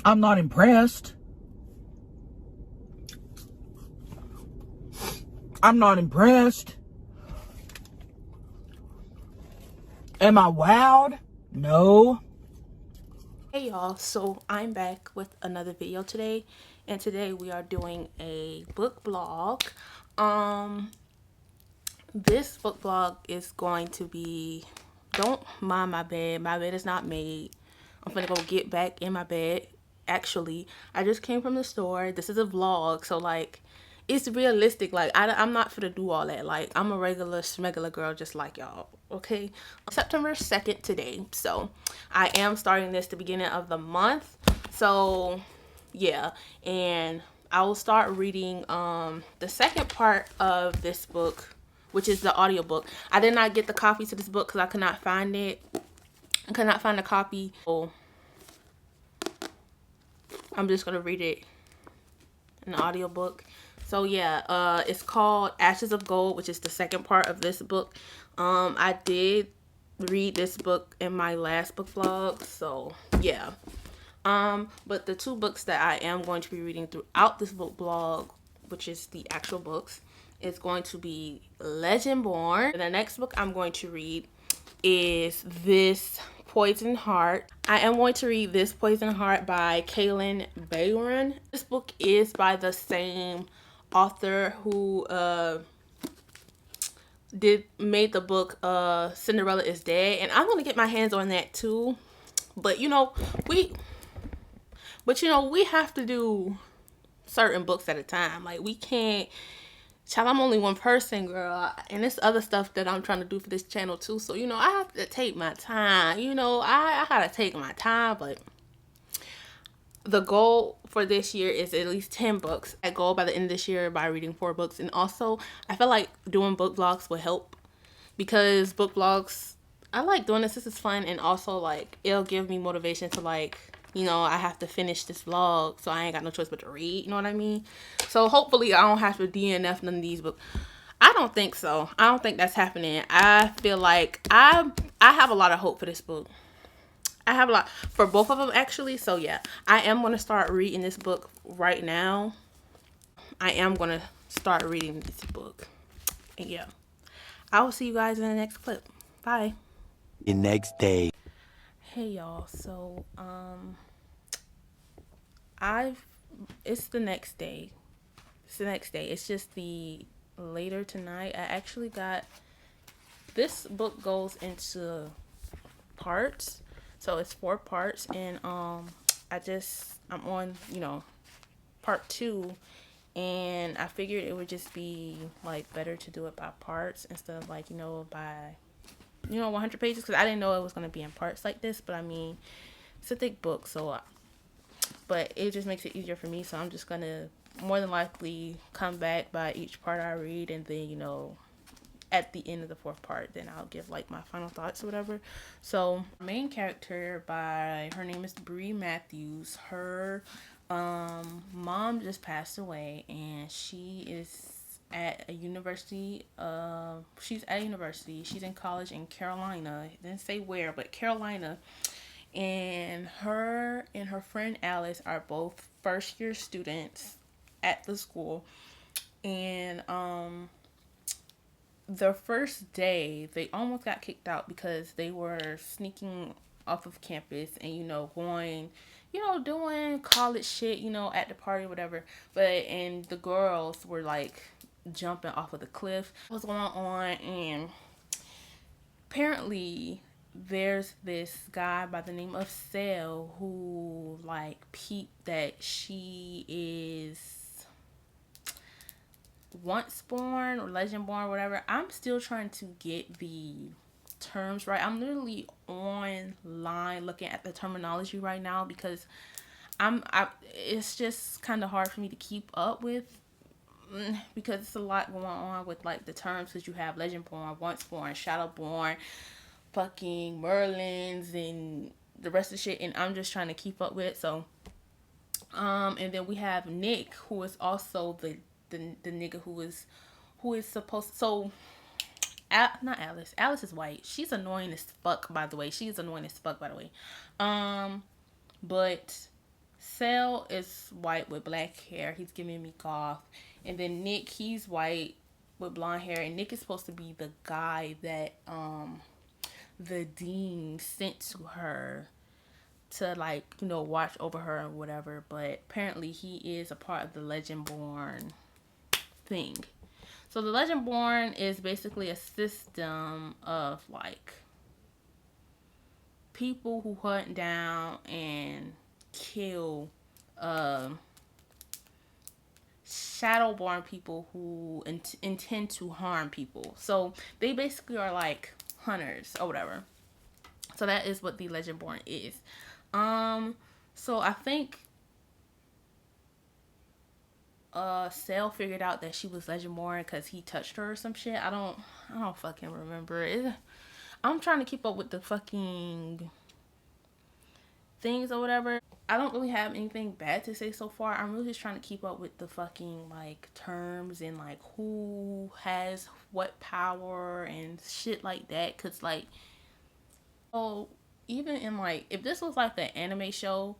I'm not impressed. I'm not impressed. Am I wowed? No. Hey y'all, so I'm back with another video today, and today we are doing a book vlog. This book vlog is going to be, don't mind my bed is not made. I'm gonna go get back in my bed. Actually, I just came from the store. This is a vlog, so like it's realistic. Like I'm not for to do all that. Like I'm a regular smegular girl just like y'all, okay? September 2nd today, so I am starting this the beginning of the month. So yeah, and I will start reading the second part of this book, which is the audiobook. I did not get the copy to this book because I could not find it. I could not find a copy. So I'm just gonna read it in the audiobook. So yeah, it's called Ashes of Gold, which is the second part of this book. I did read this book in my last book vlog, so yeah. But the two books that I am going to be reading throughout this book vlog, which is the actual books, is going to be Legendborn. The next book I'm going to read is This Poison Heart. I am going to read This Poison Heart by Kaylin Bayron. This book is by the same author who made the book Cinderella is Dead, and I'm gonna get my hands on that too. But you know, we have to do certain books at a time. Like we can't, child, I'm only one person, girl, and there's other stuff that I'm trying to do for this channel too. So you know, I have to take my time. You know, I gotta take my time. But the goal for this year is at least 10 books. I goal by the end of this year by reading 4 books. And also, I feel like doing book vlogs will help, because book vlogs, I like doing this. This is fun, and also like it'll give me motivation to like, you know, I have to finish this vlog, so I ain't got no choice but to read. You know what I mean? So hopefully I don't have to DNF none of these books. I don't think so. I don't think that's happening. I feel like I have a lot of hope for this book. I have a lot for both of them actually. So yeah, I am going to start reading this book right now. I am going to start reading this book. And yeah, I will see you guys in the next clip. Bye. The next day. Hey y'all. So I've it's the next day. It's the next day. It's just the later tonight. I actually got this book goes into parts. So it's 4 parts, and I'm on, you know, part 2, and I figured it would just be like better to do it by parts instead of like, you know, by 100 pages, because I didn't know it was going to be in parts like this. But I mean, it's a thick book, so but it just makes it easier for me. So I'm just gonna more than likely come back by each part I read, and then, you know, at the end of the 4th part, then I'll give like my final thoughts or whatever. So main character, by her name is Bree Matthews. Her mom just passed away, and she is at a university. She's at a university. She's in college in Carolina. It didn't say where, but Carolina. And her and her friend Alice are both first year students at the school. And their first day, they almost got kicked out because they were sneaking off of campus and, you know, going, you know, doing college shit, you know, at the party or whatever. And the girls were like jumping off of the cliff. What was going on? And apparently there's this guy by the name of Sel who like peeped that she is once born or legend born, whatever. I'm still trying to get the terms right. I'm literally online looking at the terminology right now, because it's just kind of hard for me to keep up with, because it's a lot going on with like the terms, because you have legend born, once born, shadow born, fucking Merlins, and the rest of the shit, and I'm just trying to keep up with it. So and then we have Nick, who is also the nigga who is supposed to, so not Alice. Alice is white. She's annoying as fuck, by the way. But Sel is white with black hair. He's giving me goth. And then Nick, he's white with blonde hair. And Nick is supposed to be the guy that the dean sent to her to, like, you know, watch over her or whatever. But apparently he is a part of the Legendborn thing. So the Legendborn is basically a system of, like, people who hunt down and kill shadowborn people who intend to harm people. So they basically are like hunters or whatever. So that is what the Legendborn is. So I think Sel figured out that she was Legendborn because he touched her or some shit. I don't fucking remember it. I'm trying to keep up with the fucking things or whatever. I don't really have anything bad to say so far. I'm really just trying to keep up with the fucking, like, terms and, like, who has what power and shit like that. Cause, like, oh, even in, like, if this was like an anime show,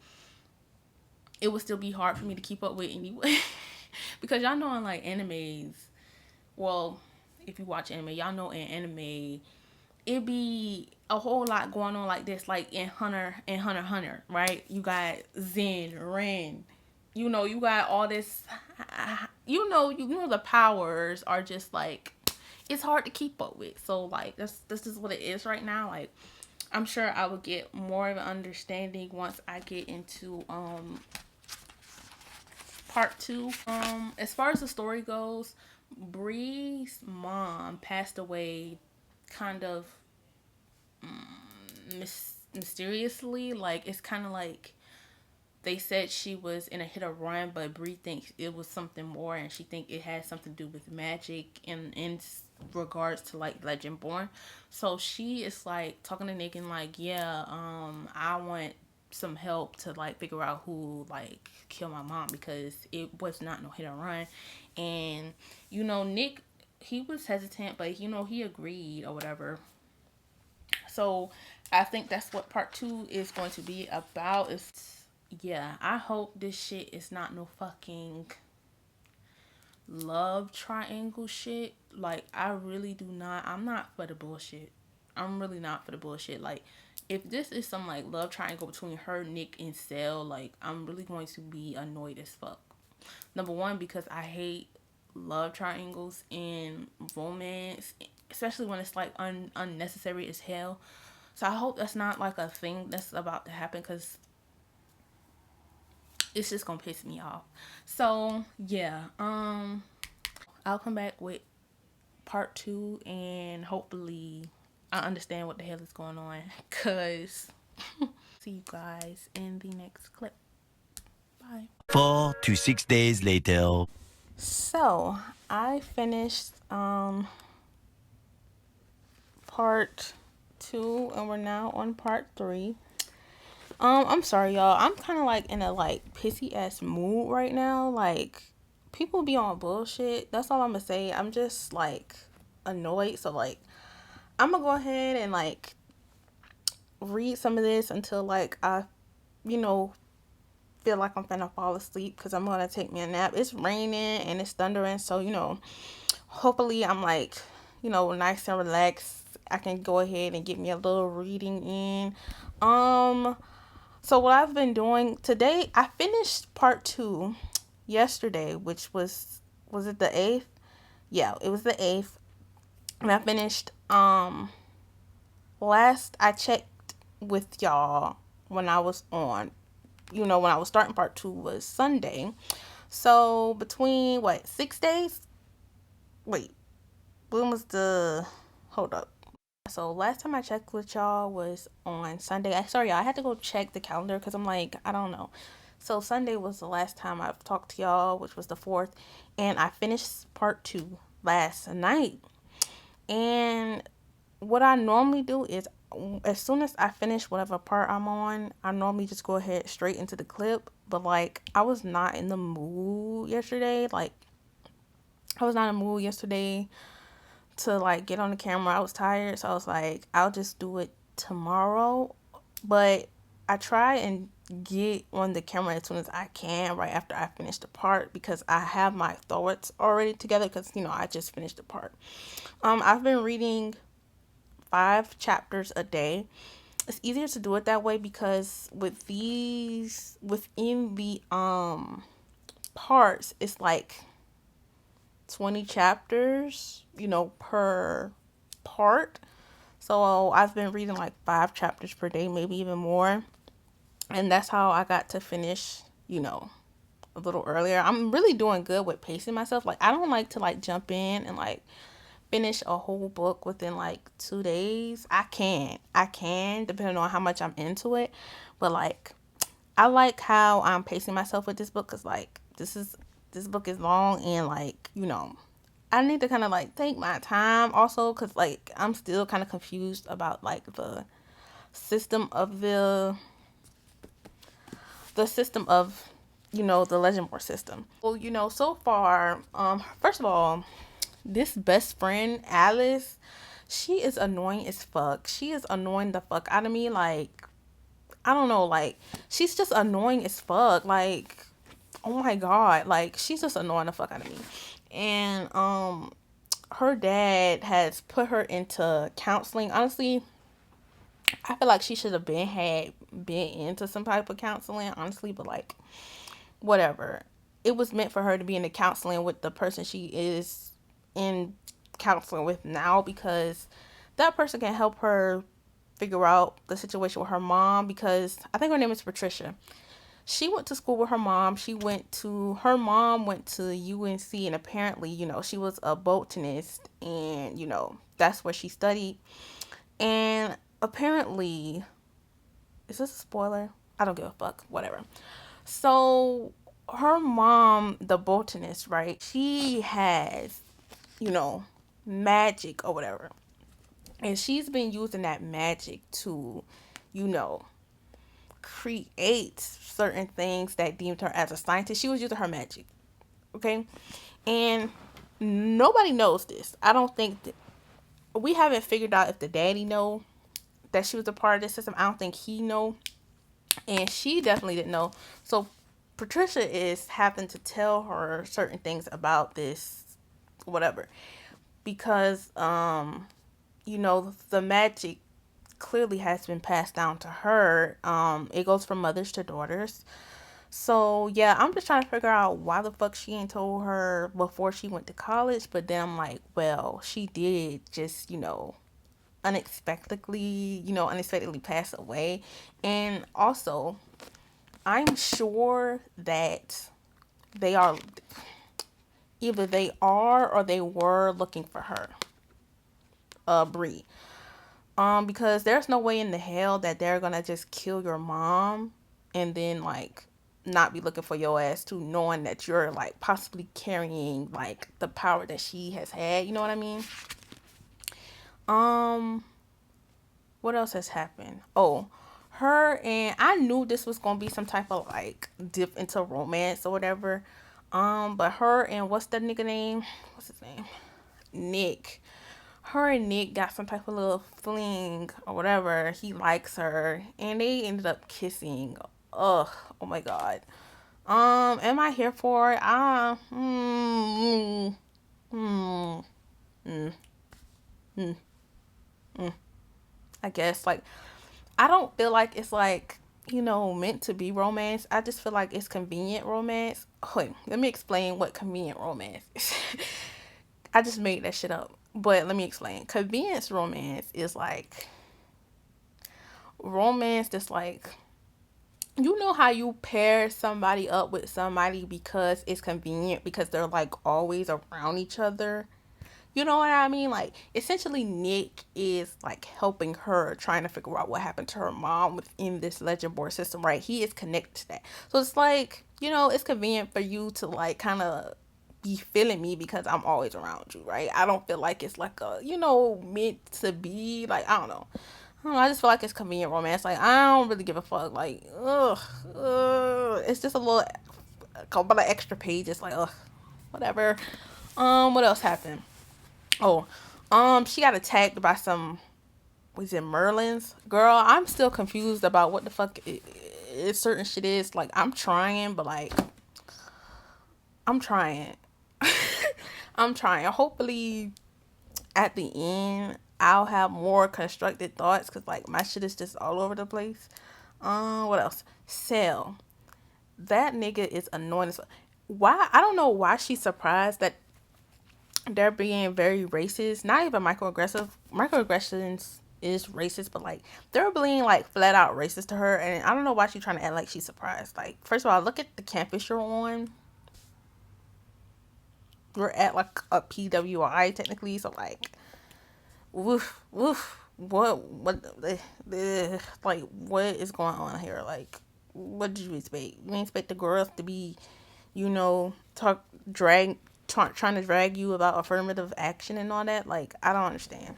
it would still be hard for me to keep up with anyway. Because y'all know in, like, animes, well, if you watch anime, y'all know in anime, it be a whole lot going on like this, like in Hunter and Hunter, right? You got Zen, Ren, you know, you got all this, you know the powers are just like, it's hard to keep up with. So like this is what it is right now. Like I'm sure I will get more of an understanding once I get into part 2. As far as the story goes, Bree's mom passed away kind of mysteriously. Like it's kind of like they said she was in a hit or run, but Bree thinks it was something more, and she think it had something to do with magic in regards to like Legendborn. So she is like talking to Nick and like, yeah, I want some help to like figure out who like killed my mom, because it was not no hit or run. And you know, Nick, he was hesitant, but you know, he agreed or whatever. So I think that's what part 2 is going to be about. Is, yeah, I hope this shit is not no fucking love triangle shit. Like I really do not, I'm not for the bullshit. I'm really not for the bullshit. Like if this is some like love triangle between her, Nick, and Sel, like I'm really going to be annoyed as fuck. Number one, because I hate love triangles in romance, especially when it's like unnecessary as hell. So I hope that's not like a thing that's about to happen, because it's just gonna piss me off. So yeah, I'll come back with part 2 and hopefully I understand what the hell is going on, cause see you guys in the next clip. Bye. 4 to 6 days later. So I finished part 2 and we're now on part 3. I'm sorry y'all, I'm kind of like in a like pissy ass mood right now. Like people be on bullshit, that's all I'm gonna say. I'm just like annoyed. So like I'm gonna go ahead and like read some of this until like I, you know, feel like I'm finna fall asleep, because I'm gonna take me a nap. It's raining and it's thundering, so you know, hopefully I'm like, you know, nice and relaxed. I can go ahead and get me a little reading in. So what I've been doing today, I finished part 2 yesterday, which was it the 8th? Yeah, it was the 8th. And I finished last I checked with y'all when I was on, you know, when I was starting part 2 was Sunday. So between what, 6 days? Wait, when was the, hold up. So last time I checked with y'all was on Sunday. Sorry y'all, I had to go check the calendar because I'm like, I don't know. So Sunday was the last time I've talked to y'all, which was the 4th. And I finished part 2 last night. And what I normally do is, as soon as I finish whatever part I'm on, I normally just go ahead straight into the clip. But like, I was not in the mood yesterday. Like, I was not in the mood yesterday to like get on the camera. I was tired, so I was like, I'll just do it tomorrow. But I try and get on the camera as soon as I can right after I finish the part, because I have my thoughts already together, because I just finished the part. I've been reading 5 chapters a day. It's easier to do it that way, because with these within the parts, it's like 20 chapters, per part. So I've been reading like 5 chapters per day, maybe even more. And that's how I got to finish, a little earlier. I'm really doing good with pacing myself. Like, I don't like to like jump in and like finish a whole book within like 2 days. I can, depending on how much I'm into it. But like, I like how I'm pacing myself with this book, because like this book is long, and like, I need to kind of like take my time also, because like I'm still kind of confused about like the system of the system of the Legendborn system. Well, so far, first of all, this best friend Alice, she is annoying as fuck. She is annoying the fuck out of me. Like, I don't know, like, she's just annoying as fuck. Like, oh my god, like, she's just annoying the fuck out of me. And her dad has put her into counseling. Honestly, I feel like she should have been into some type of counseling, honestly, but like, whatever. It was meant for her to be in the counseling with the person she is in counseling with now, because that person can help her figure out the situation with her mom, because I think her name is Patricia. She went to school with her mom. Her mom went to UNC, and apparently, she was a botanist, and, that's where she studied. And apparently, is this a spoiler? I don't give a fuck. Whatever. So, her mom, the botanist, right? She has, magic or whatever. And she's been using that magic to, create certain things that deemed her as a scientist. She was using her magic. Okay? And nobody knows this. I don't think we haven't figured out if the daddy know that she was a part of this system. I don't think he know. And she definitely didn't know. So Patricia is having to tell her certain things about this, whatever, because the magic clearly has been passed down to her. It goes from mothers to daughters. So yeah, I'm just trying to figure out why the fuck she ain't told her before she went to college. But then I'm like, well, she did just unexpectedly pass away. And also, I'm sure that they are either they are or they were looking for her, Bree. Because there's no way in the hell that they're gonna just kill your mom and then like not be looking for your ass too, knowing that you're like possibly carrying like the power that she has had. You know what I mean? What else has happened? Oh, her and I knew this was gonna be some type of like dip into romance or whatever. But her and what's that nigga name? What's his name? Nick. Her and Nick got some type of little fling or whatever. He likes her, and they ended up kissing. Ugh, oh my god. Am I here for it? I guess like I don't feel like it's like meant to be romance. I just feel like it's convenient romance. Wait, let me explain what convenient romance is. I just made that shit up. But let me explain. Convenience romance is like romance that's like, how you pair somebody up with somebody because it's convenient, because they're like always around each other. You know what I mean? Like, essentially, Nick is like helping her, trying to figure out what happened to her mom within this Legendborn system, right? He is connected to that. So it's like, it's convenient for you to like kind of be feeling me because I'm always around you, right? I don't feel like it's like a, meant to be. Like, I don't know. I just feel like it's convenient romance. Like, I don't really give a fuck. Like, it's just a couple of extra pages. Like, whatever. What else happened? Oh, she got attacked by some was it Merlin's? Girl, I'm still confused about what the fuck certain shit is. Like, I'm trying, but like, I'm trying. I'm trying. Hopefully, at the end, I'll have more constructed thoughts, because like my shit is just all over the place. What else? Cell. That nigga is annoying as fuck. Why? I don't know why she's surprised that they're being very racist. Not even microaggressive. Microaggressions is racist, but like they're being like flat out racist to her, and I don't know why she's trying to act like she's surprised. Like, first of all, look at the campus you're on. We're at like a PWI technically, so like, woof woof. Like, what is going on here? Like, what did you expect? You expect the girls to be, you know, trying to drag you about affirmative action and all that? Like, I don't understand.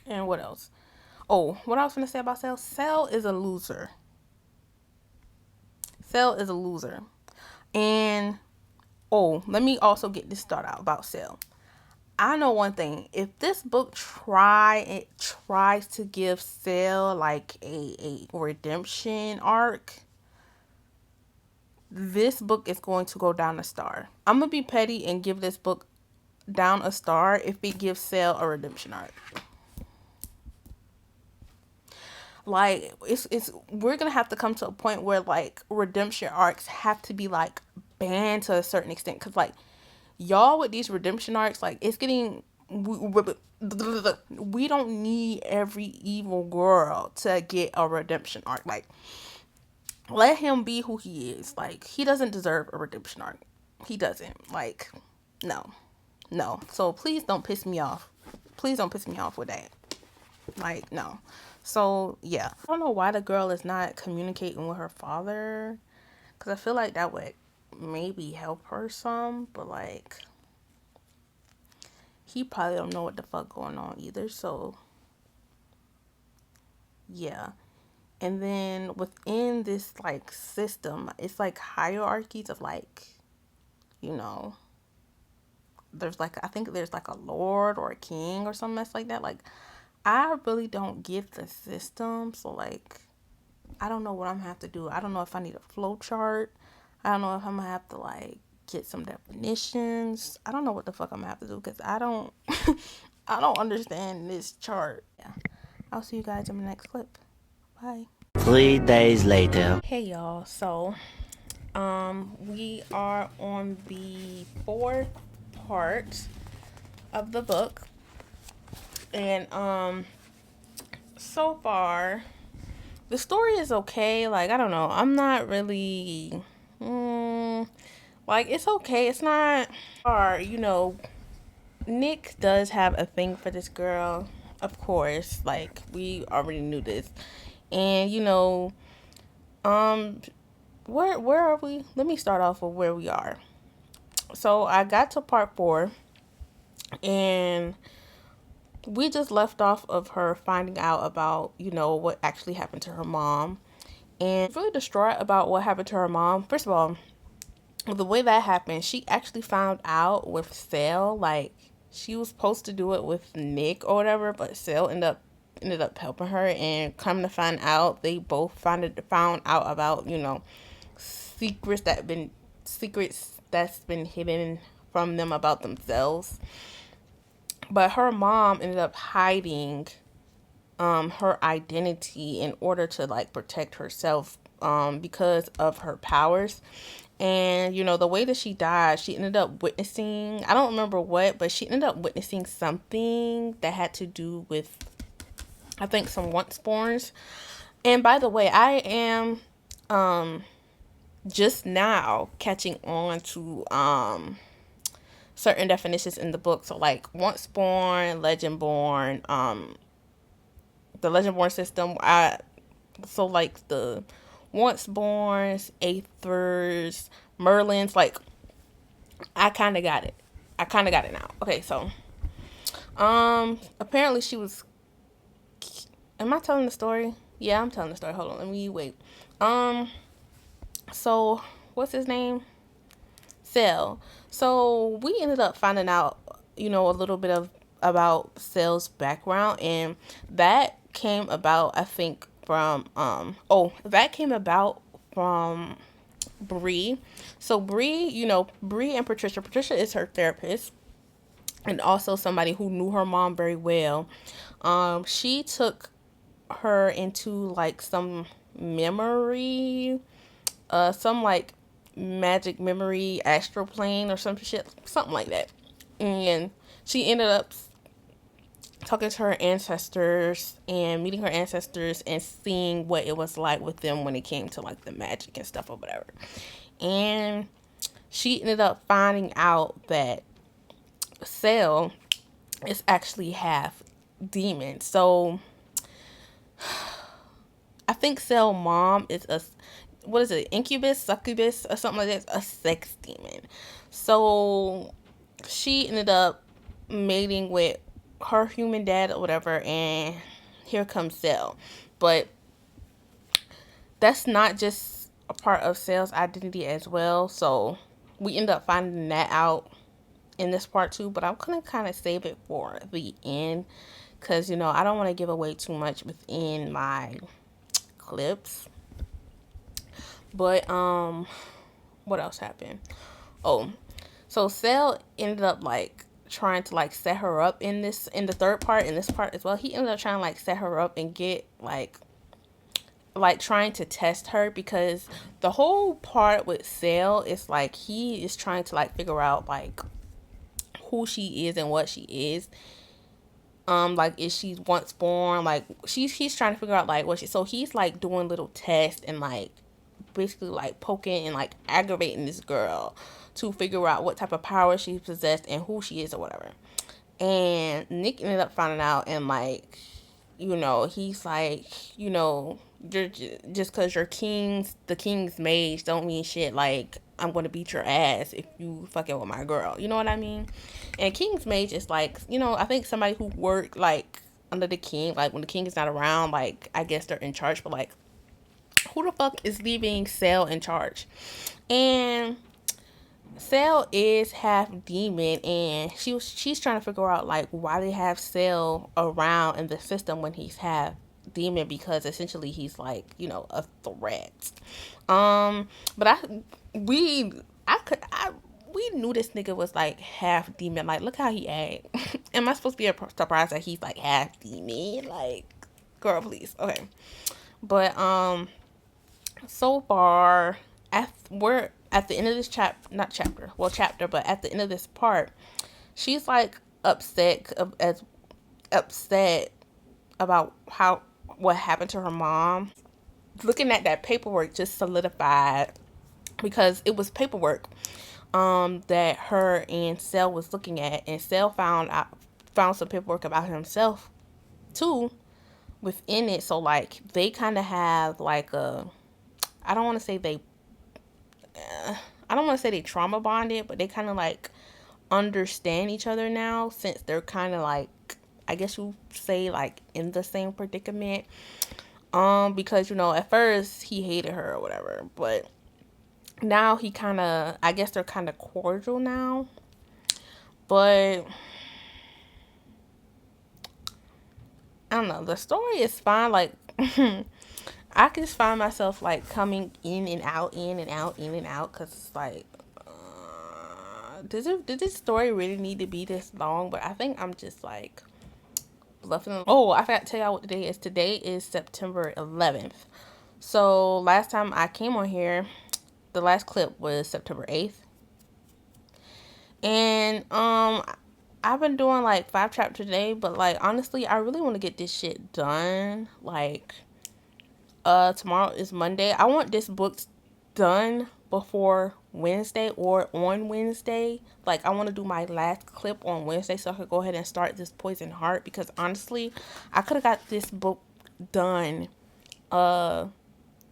And what else? Oh, what I was gonna say about Cell? Cell is a loser. Cell is a loser. And oh, let me also get this thought out about Cell. I know one thing. If this book tries to give Cell like a redemption arc, this book is going to go down a star. I'm gonna be petty and give this book down a star if it gives Cell a redemption arc. Like, it's we're gonna have to come to a point where like redemption arcs have to be like banned to a certain extent, because like, y'all with these redemption arcs, like, it's getting, we don't need every evil girl to get a redemption arc. Like, let him be who he is. Like, he doesn't deserve a redemption arc. He doesn't. Like, no. So please don't piss me off. Please don't piss me off with that. Like, no. So yeah, I don't know why the girl is not communicating with her father, because I feel like that would maybe help her some, but like, he probably don't know what the fuck going on either. So yeah. And then within this like system, it's like hierarchies of like, you know, there's like, I think there's like a lord or a king or something that's like that. Like, I really don't get the system. So like, I don't know what I'm gonna have to do. I don't know if I need a flow chart. I don't know if I'm gonna have to like get some definitions. I don't know what the fuck I'm gonna have to do, because I don't I don't understand this chart. Yeah. I'll see you guys in the next clip. Bye. 3 days later. Hey y'all. So we are on the 4th part of the book. And so far the story is okay. Like, I don't know. I'm not really like, it's okay. It's not hard, you know. Nick does have a thing for this girl, of course. Like, we already knew this. And you know, where are we? Let me start off with where we are. So I got to part 4, and we just left off of her finding out about, you know, what actually happened to her mom, and really distraught about what happened to her mom. First of all, the way that happened, she actually found out with Sale. Like, she was supposed to do it with Nick or whatever, but Sale ended up helping her, and come to find out, they both found out about, you know, secrets that's been hidden from them about themselves. But her mom ended up hiding her identity in order to like protect herself, because of her powers. And you know, the way that she died, she ended up witnessing, I don't remember what, but she ended up witnessing something that had to do with, I think, some once-borns. And by the way, I am just now catching on to certain definitions in the book. So like, once born, legend born, the Legendborn system. So like the once borns, ehhhs, Merlins, like, I kind of got it. Now. Okay, so apparently she was, am I telling the story? Yeah, I'm telling the story. Hold on, let me wait. So what's his name? Cell. So we ended up finding out, you know, a little bit of about Cell's background, and that came about, I think, from that came about from Bree. So Bree, you know, Bree and Patricia. Patricia is her therapist and also somebody who knew her mom very well. She took her into like some memory, some like magic memory astral plane or some shit, something like that. And she ended up talking to her ancestors and meeting her ancestors and seeing what it was like with them when it came to like the magic and stuff or whatever. And she ended up finding out that Cell is actually half demon. So I think Cell mom is a, what is it, incubus, succubus, or something like that, a sex demon. So she ended up mating with her human dad or whatever, and here comes Cell. But that's not just a part of Cell's identity as well. So we end up finding that out in this part too, but I'm gonna kind of save it for the end because, you know, I don't want to give away too much within my clips. But what else happened? Oh, so Cell ended up like trying to like set her up in this, in the third part, in this part as well. He ended up trying to like set her up and get like trying to test her, because the whole part with Cell is like he is trying to like figure out like who she is and what she is. Like, is she once born, like he's trying to figure out like what she, so he's like doing little tests and like basically like poking and like aggravating this girl to figure out what type of power she possessed and who she is or whatever. And Nick ended up finding out, and like, you know, he's like, you know, you're just because you're the king's mage don't mean shit. Like, I'm gonna beat your ass if you fucking with my girl, you know what I mean? And king's mage is like, you know, I think somebody who worked like under the king, like when the king is not around, like I guess they're in charge. But like, who the fuck is leaving Cell in charge? And Cell is half demon, and she's trying to figure out like why they have Cell around in the system when he's half demon, because essentially he's like, you know, a threat. But we knew this nigga was like half demon. Like, look how he act. Am I supposed to be surprised that he's like half demon? Like, girl, please. Okay. But so far, we're at the end of this chapter, but at the end of this part, she's like upset about what happened to her mom. Looking at that paperwork just solidified, because it was paperwork that her and Cell was looking at, and Cell found some paperwork about himself too within it. So like they kind of have like a, I don't want to say they trauma bonded, but they kind of like understand each other now, since they're kind of like, I guess you say like in the same predicament. Because, you know, at first he hated her or whatever, but now he kind of, I guess they're kind of cordial now. But I don't know, the story is fine. Like I can just find myself like coming in and out, because it's like, did this story really need to be this long? But I think I'm just like bluffing. Oh, I forgot to tell y'all what today is. Today is September 11th. So last time I came on here, the last clip was September 8th. And I've been doing like 5 chapters today, but like honestly, I really want to get this shit done. Like tomorrow is Monday. I want this book done before Wednesday or on Wednesday. Like, I want to do my last clip on Wednesday so I could go ahead and start this Poison Heart, because honestly, I could have got this book done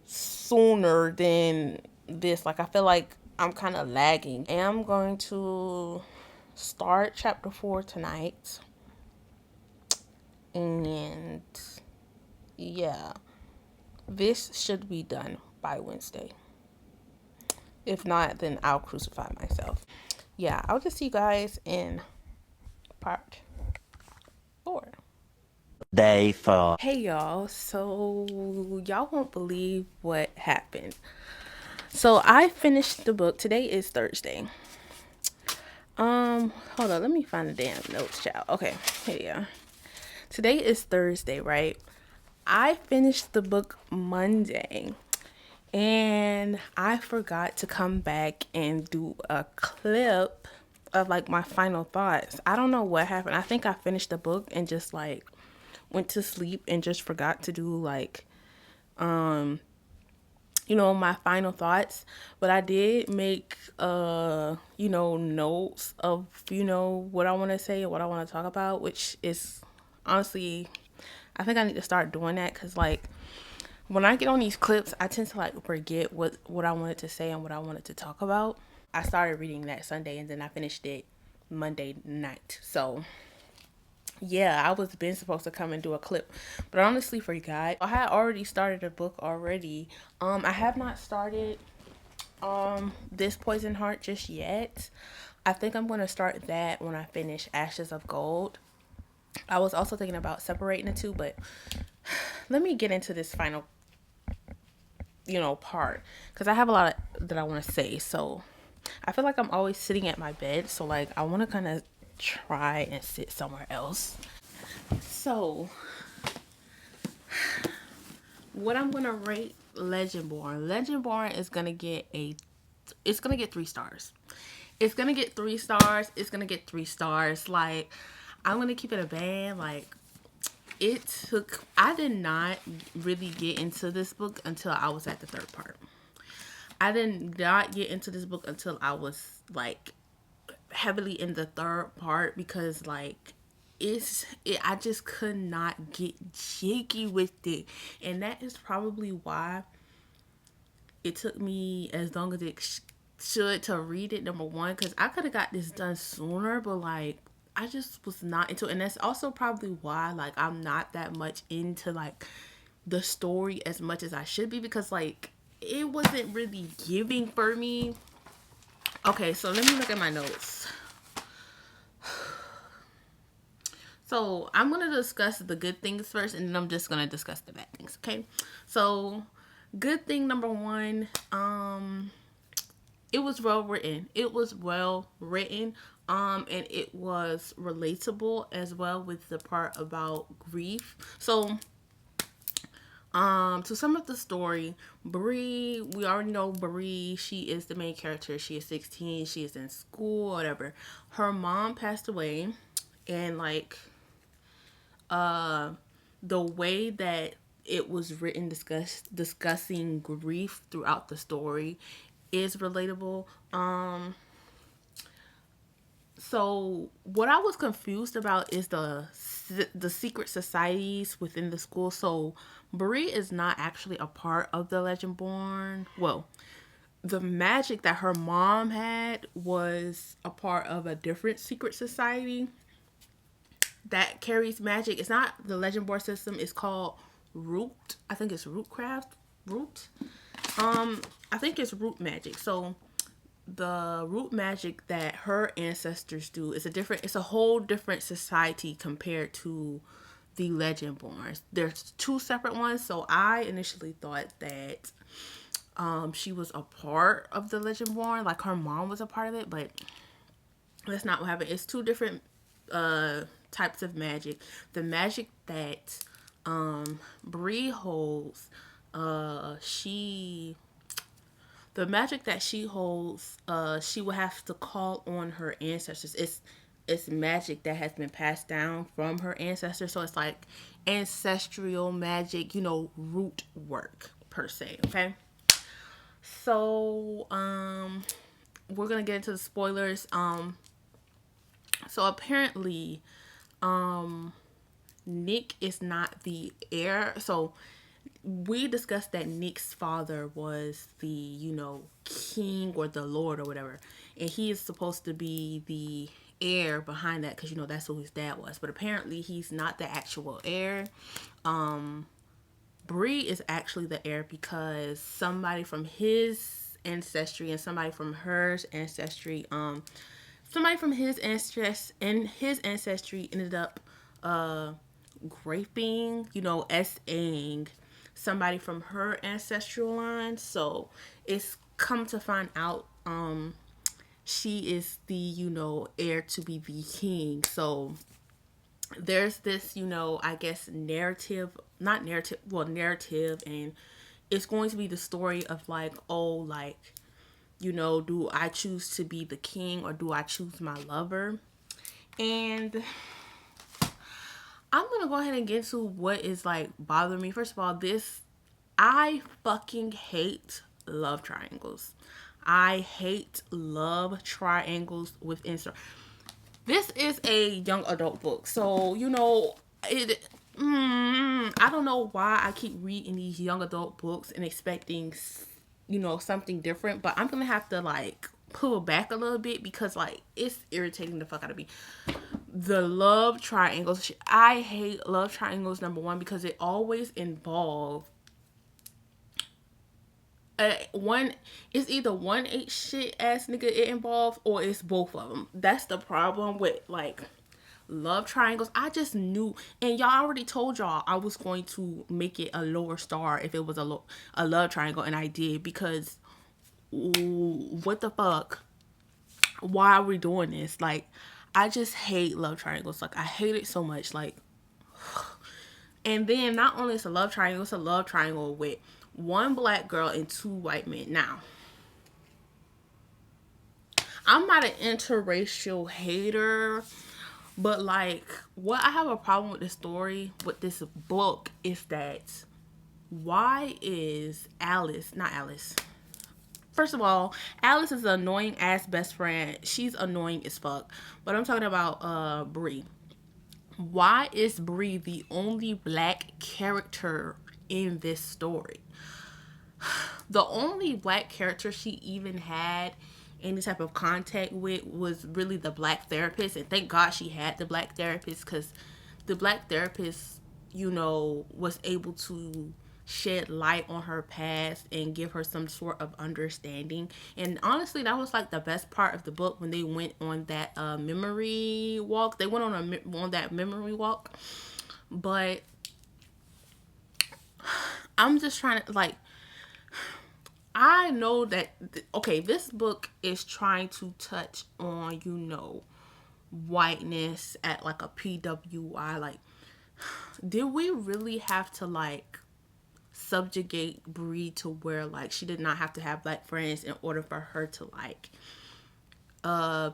sooner than this. Like, I feel like I'm kind of lagging. And I'm going to start chapter 4 tonight. And yeah, this should be done by Wednesday. If not, then I'll crucify myself. Yeah, I'll just see you guys in part Day 4. Hey y'all, so y'all won't believe what happened. So I finished the book. Today is Thursday. Hold on, let me find the damn notes, child. Okay, here you are. Today is Thursday, right? I finished the book Monday, and I forgot to come back and do a clip of like my final thoughts. I don't know what happened. I think I finished the book and just like went to sleep and just forgot to do like my final thoughts. But I did make notes of what I want to say and what I want to talk about, which is honestly, I think I need to start doing that, because like when I get on these clips, I tend to like forget what I wanted to say and what I wanted to talk about. I started reading that Sunday and then I finished it Monday night. So yeah, I was been supposed to come and do a clip, but I honestly forgot. I had already started a book already. I have not started This Poison Heart just yet. I think I'm going to start that when I finish Ashes of Gold. I was also thinking about separating the two, but let me get into this final part, because I have a lot that I want to say. So I feel like I'm always sitting at my bed, so like I want to kind of try and sit somewhere else. So what I'm gonna rate Legendborn is gonna get it's gonna get 3 stars. It's gonna get 3 stars. It's gonna get 3 stars. Like, I'm gonna keep it a band. Like, I did not really get into this book until I was at the 3rd part. I did not get into this book until I was like heavily in the 3rd part, because like I just could not get jiggy with it, and that is probably why it took me as long as it should to read it. Number one, because I could have got this done sooner, but like I just was not into it. And that's also probably why like I'm not that much into like the story as much as I should be, because like it wasn't really giving for me. Okay, so let me look at my notes. So I'm going to discuss the good things first, and then I'm just going to discuss the bad things, okay? So good thing number 1, it was well written. It was well written, and it was relatable as well with the part about grief. So to sum up the story, Bree, we already know Bree, she is the main character. She is 16, she is in school, whatever. Her mom passed away, and like the way that it was written, discussing grief throughout the story is relatable. So what I was confused about is the secret societies within the school. So Bree is not actually a part of the Legendborn. Well, the magic that her mom had was a part of a different secret society that carries magic. It's not the Legendborn system. It's called Root. I think it's Rootcraft. Root. I think it's Root magic. So the root magic that her ancestors do is it's a whole different society compared to the Legendborns. There's 2 separate ones. So I initially thought that she was a part of the Legendborn, like her mom was a part of it, but that's not what happened. It's 2 different types of magic. The magic that Bree holds, the magic that she holds, she will have to call on her ancestors. It's magic that has been passed down from her ancestors. So it's like ancestral magic, root work per se. Okay. So we're gonna get into the spoilers. So apparently, Nick is not the heir. So we discussed that Nick's father was the, king or the lord or whatever. And he is supposed to be the heir behind that, because, that's who his dad was. But apparently he's not the actual heir. Bree is actually the heir, because somebody from his ancestry and somebody from hers ancestry, somebody from his ancestry ended up graping, you know, essaying somebody from her ancestral line. So it's come to find out she is the, you know, heir to be the king. So there's this, you know, I guess narrative, not narrative, well, narrative, and it's going to be the story of like, oh, like, you know, do I choose to be the king or do I choose my lover? And I'm gonna go ahead and get to what is like bothering me. First of all, I fucking hate love triangles. I hate love triangles within story. This is a young adult book, so you know it. I don't know why I keep reading these young adult books and expecting, you know, something different. But I'm gonna have to like pull back a little bit because like it's irritating the fuck out of me. The love triangles. I hate love triangles. Number one, because it always involves one. It's either one ain't shit ass nigga it involves, or it's both of them. That's the problem with like love triangles. I just knew, and y'all already told y'all I was going to make it a lower star if it was a love triangle, and I did because what the fuck? Why are we doing this? Like, I just hate love triangles. Like, I hate it so much. Like, and then not only it's a love triangle, it's a love triangle with one black girl and two white men. Now, I'm not an interracial hater, but like, what I have a problem with this story, with this book, is that why is Alice, not Alice. First of all, Alice is an annoying ass best friend. She's annoying as fuck. But I'm talking about Bree. Why is Bree the only black character in this story? The only black character she even had any type of contact with was really the black therapist, and thank God she had the black therapist, because the black therapist, you know, was able to shed light on her past and give her some sort of understanding. And honestly, that was like the best part of the book, when they went on that memory walk. They went on that memory walk. But I'm just trying to like, I know that okay, this book is trying to touch on, you know, whiteness at like a PWI. Like, did we really have to like subjugate Bree to where like she did not have to have black friends in order for her to like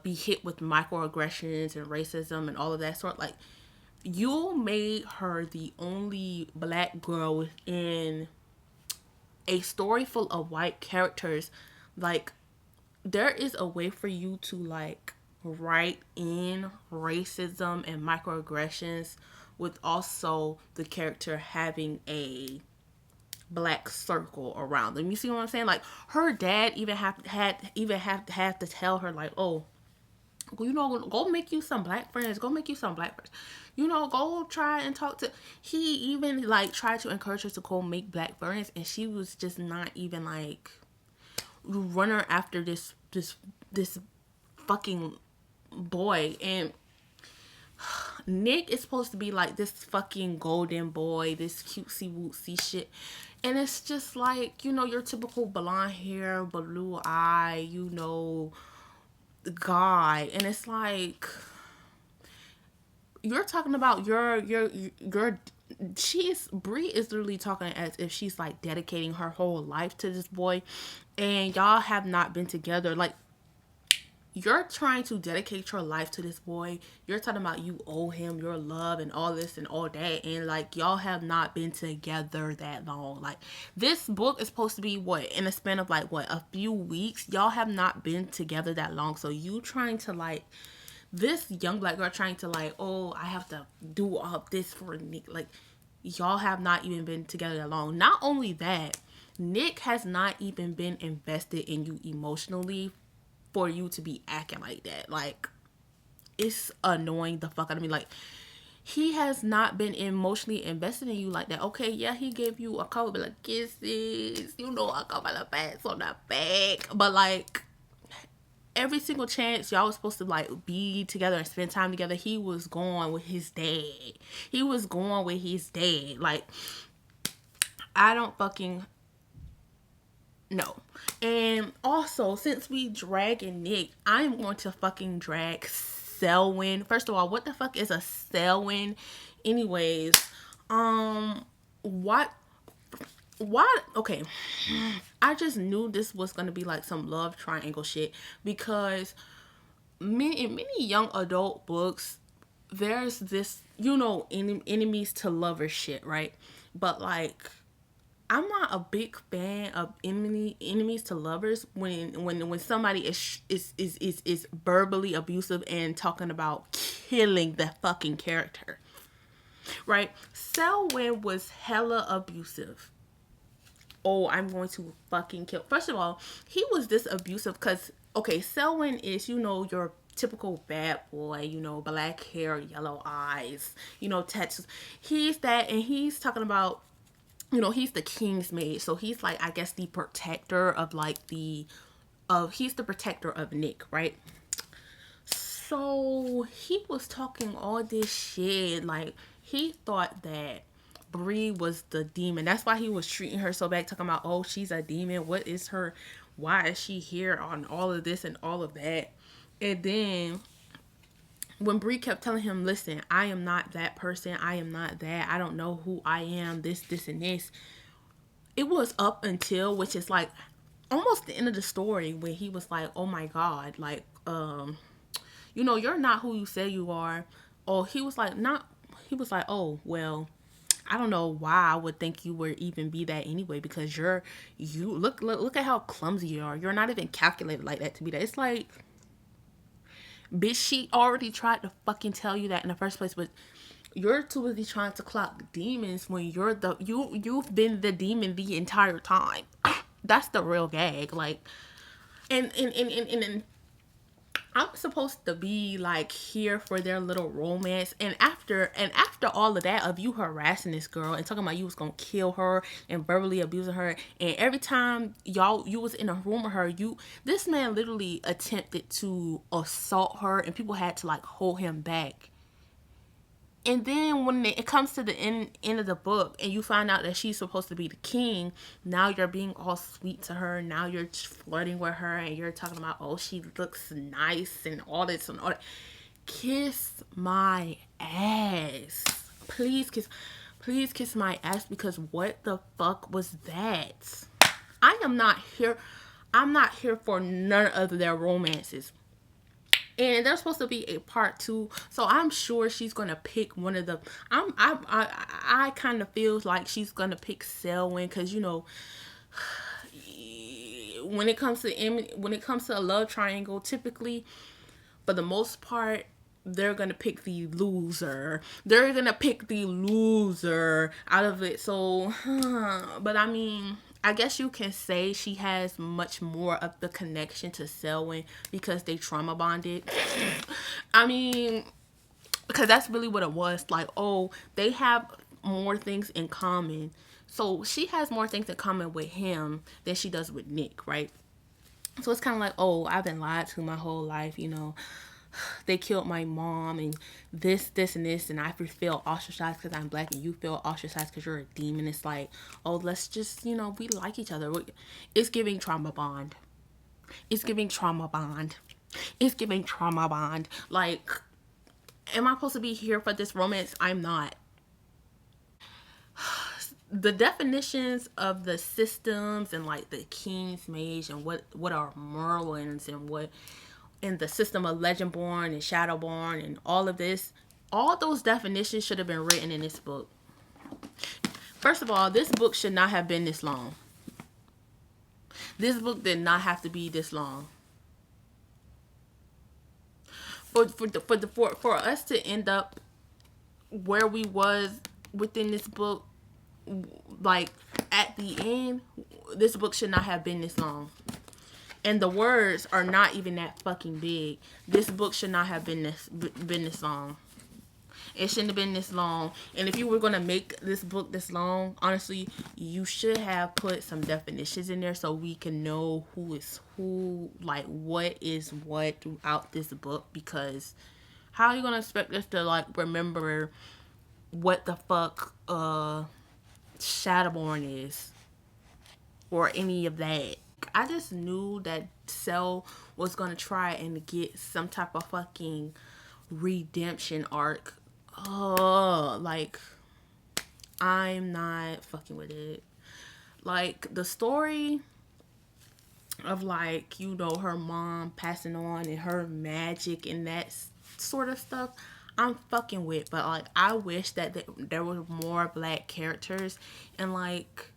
be hit with microaggressions and racism and all of that sort? Like, you made her the only black girl within a story full of white characters. Like, there is a way for you to like write in racism and microaggressions with also the character having a black circle around them. You see what I'm saying? Like, her dad even had to tell her like, oh, you know, go make you some black friends. Go make you some black friends. You know, go try and talk to. He even like tried to encourage her to go make black friends, and she was just not even like runner after this fucking boy. And Nick is supposed to be like this fucking golden boy, this cutesy wootsy shit. And it's just like, you know, your typical blonde hair, blue eye, you know, guy. And it's like, you're talking about Bree is literally talking as if she's like dedicating her whole life to this boy, and y'all have not been together. Like, you're trying to dedicate your life to this boy. You're talking about you owe him your love and all this and all that, and like, y'all have not been together that long. Like, this book is supposed to be what, in a span of like what, a few weeks. Y'all have not been together that long. So you trying to like, this young black girl trying to like, oh, I have to do all this for Nick. Like, y'all have not even been together that long. Not only that, Nick has not even been invested in you emotionally for you to be acting like that. Like, it's annoying the fuck out of me. Like, he has not been emotionally invested in you like that. Okay, yeah, he gave you a couple of kisses, you know, a couple of pats on the back, but like, every single chance y'all was supposed to like be together and spend time together, he was going with his dad. He was going with his dad. Like, I don't fucking know. And also, since we dragging Nick, I'm going to fucking drag Selwyn. First of all, what the fuck is a Selwyn? Anyways, what? Okay, I just knew this was gonna be like some love triangle shit, because in many young adult books, there's this, you know, enemies to lovers shit, right? But like, I'm not a big fan of enemies to lovers when somebody is verbally abusive and talking about killing the fucking character, right? Selwyn was hella abusive. Oh, I'm going to fucking kill. First of all, he was this abusive because, okay, Selwyn is, you know, your typical bad boy, you know, black hair, yellow eyes, you know, tattoos. He's that, and he's talking about, you know, he's the king's maid. So he's like, I guess, the protector of like he's the protector of Nick, right? So he was talking all this shit. Like, he thought that Bree was the demon. That's why he was treating her so bad, talking about, oh, she's a demon. What is her? Why is she here on all of this and all of that? And then when Bree kept telling him, listen, I am not that person. I am not that. I don't know who I am. This, and this. It was up until, which is like almost the end of the story, when he was like, oh my God, like, you know, you're not who you say you are. Oh, he was like, oh, well, I don't know why I would think you would even be that anyway, because you look at how clumsy you are. You're not even calculated like that to be that. It's like, bitch, she already tried to fucking tell you that in the first place, but you're too busy trying to clock demons when you've been the demon the entire time. That's the real gag. Like, and I'm supposed to be like here for their little romance, and after all of that, of you harassing this girl and talking about you was gonna kill her and verbally abusing her, and every time you was in a room with her, this man literally attempted to assault her, and people had to like hold him back. And then when it comes to the end of the book, and you find out that she's supposed to be the king, now you're being all sweet to her. Now you're flirting with her, and you're talking about, oh, she looks nice and all this and all that. Kiss my ass. Please kiss my ass, because what the fuck was that? I'm not here for none of their romances. And there's supposed to be a part 2, so I'm sure she's gonna pick one of the. I kind of feel like she's gonna pick Selwyn, because, you know, when it comes to a love triangle, typically, for the most part, they're gonna pick the loser. They're gonna pick the loser out of it. So, but I mean, I guess you can say she has much more of the connection to Selwyn because they trauma bonded. I mean, because that's really what it was. Like, oh, they have more things in common. So she has more things in common with him than she does with Nick, right? So it's kind of like, oh, I've been lied to my whole life, you know. They killed my mom, and this, and this, and I feel ostracized because I'm black, and you feel ostracized because you're a demon. It's like, oh, let's just, you know, we like each other. It's giving trauma bond. It's giving trauma bond. It's giving trauma bond. Like, am I supposed to be here for this romance? I'm not. The definitions of the systems and like the King's Mage and what are Merlins and what in the system of Legendborn and Shadowborn and all of this, all those definitions should have been written in this book. First of all, this book should not have been this long. This book did not have to be this long. For us to end up where we was within this book, like at the end, this book should not have been this long. And the words are not even that fucking big. This book should not have been this long. It shouldn't have been this long. And if you were gonna make this book this long, honestly, you should have put some definitions in there so we can know who is who, like what is what throughout this book. Because how are you gonna expect us to like remember what the fuck Shadowborn is or any of that? I just knew that Cell was gonna try and get some type of fucking redemption arc. Oh, like I'm not fucking with it. Like the story of like, you know, her mom passing on and her magic and that sort of stuff, I'm fucking with. But like I wish that there were more black characters. And like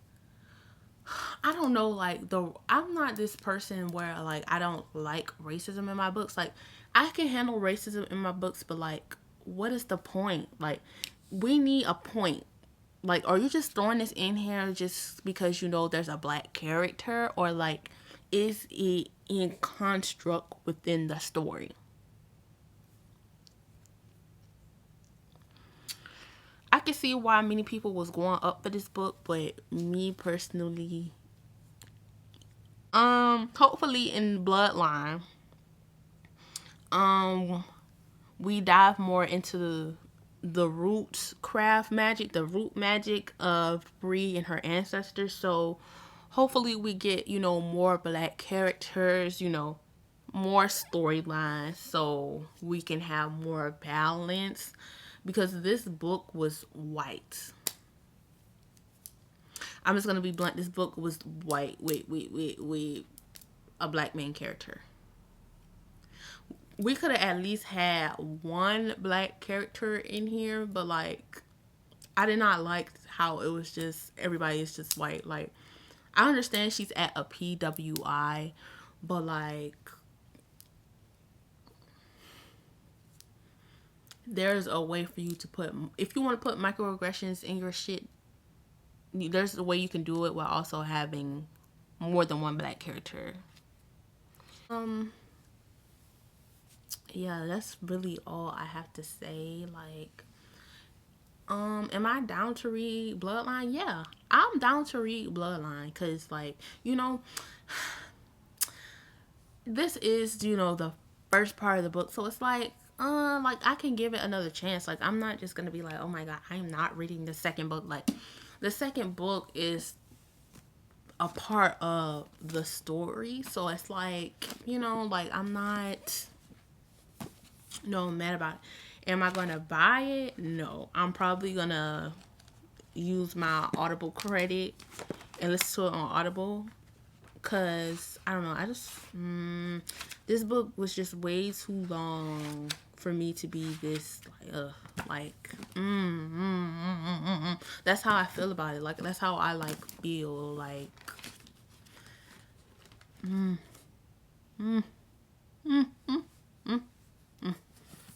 I don't know, like I'm not this person where like I don't like racism in my books. Like I can handle racism in my books, but like what is the point? Like we need a point. Like are you just throwing this in here just because you know there's a black character, or like is it in construct within the story? I can see why many people was going up for this book, but me personally, hopefully in Bloodline, we dive more into the root craft magic, the root magic of Bree and her ancestors. So hopefully we get, you know, more black characters, you know, more storylines so we can have more balance, because this book was white. I'm just gonna be blunt. This book was white with a black main character. We could have at least had one black character in here, but like I did not like how it was just everybody is just white. Like I understand she's at a PWI, but like there's a way for you to put, if you want to put microaggressions in your shit, there's a way you can do it while also having more than one black character. Yeah, that's really all I have to say. Like, am I down to read Bloodline? Yeah, I'm down to read Bloodline, because like, you know, this is, you know, the first part of the book, so it's like I can give it another chance. Like I'm not just gonna be like, oh my god, I'm not reading the second book. Like the second book is a part of the story, so it's like, you know, like I'm not mad about it. Am I gonna buy it? No, I'm probably gonna use my Audible credit and listen to it on Audible, because I don't know, I just this book was just way too long for me to be this like that's how I feel about it. Like that's how I like feel like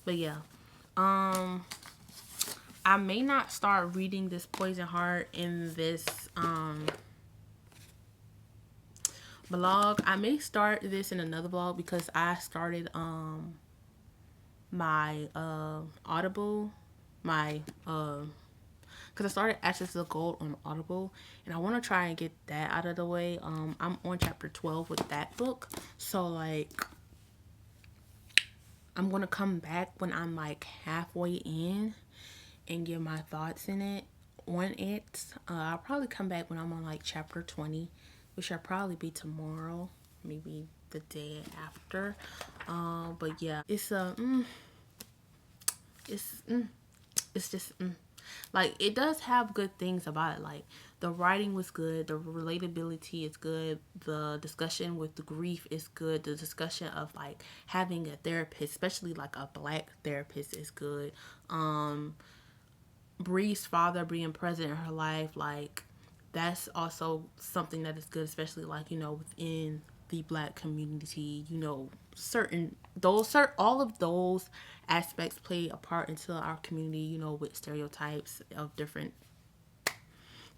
but yeah, I may not start reading this Poison Heart in this vlog. I may start this in another vlog, because I started my Audible, my because I started Access to Gold on Audible, and I want to try and get that out of the way. I'm on chapter 12 with that book, so like I'm gonna come back when I'm like halfway in and give my thoughts in it on it. I'll probably come back when I'm on like chapter 20, which will probably be tomorrow, maybe the day after. But yeah, it's it's just like it does have good things about it. Like the writing was good, the relatability is good, the discussion with the grief is good, the discussion of like having a therapist, especially like a black therapist, is good. Bree's father being present in her life, like that's also something that is good, especially like, you know, within the black community, you know, all of those aspects play a part into our community, you know, with stereotypes of different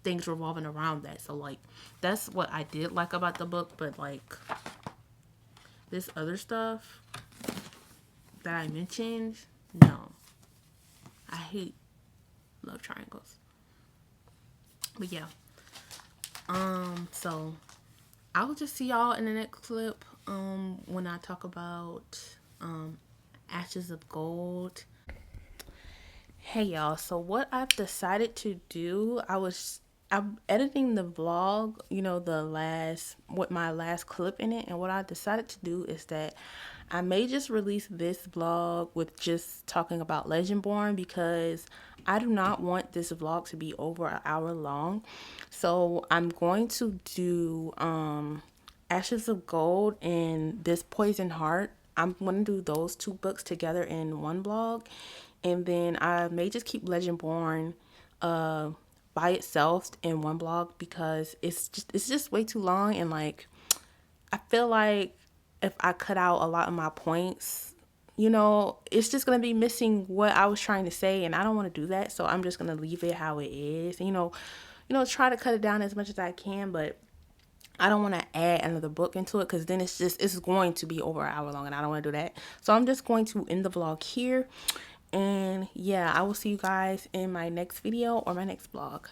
things revolving around that. So like that's what I did like about the book. But like this other stuff that I mentioned, no, I hate love triangles. But yeah. So I'll just see y'all in the next clip when I talk about Ashes of Gold. Hey y'all, so what I've decided to do, I'm editing the vlog, you know, with my last clip in it, and what I decided to do is that I may just release this vlog with just talking about Legendborn, because I do not want this vlog to be over an hour long. So I'm going to do Ashes of Gold and This Poison Heart. I'm going to do those two books together in one vlog, and then I may just keep Legendborn by itself in one vlog, because it's just way too long, and like I feel like if I cut out a lot of my points, you know, it's just gonna be missing what I was trying to say, and I don't want to do that. So I'm just gonna leave it how it is. You know, try to cut it down as much as I can, but I don't want to add another book into it, because then it's going to be over an hour long, and I don't want to do that. So I'm just going to end the vlog here, and yeah, I will see you guys in my next video or my next vlog.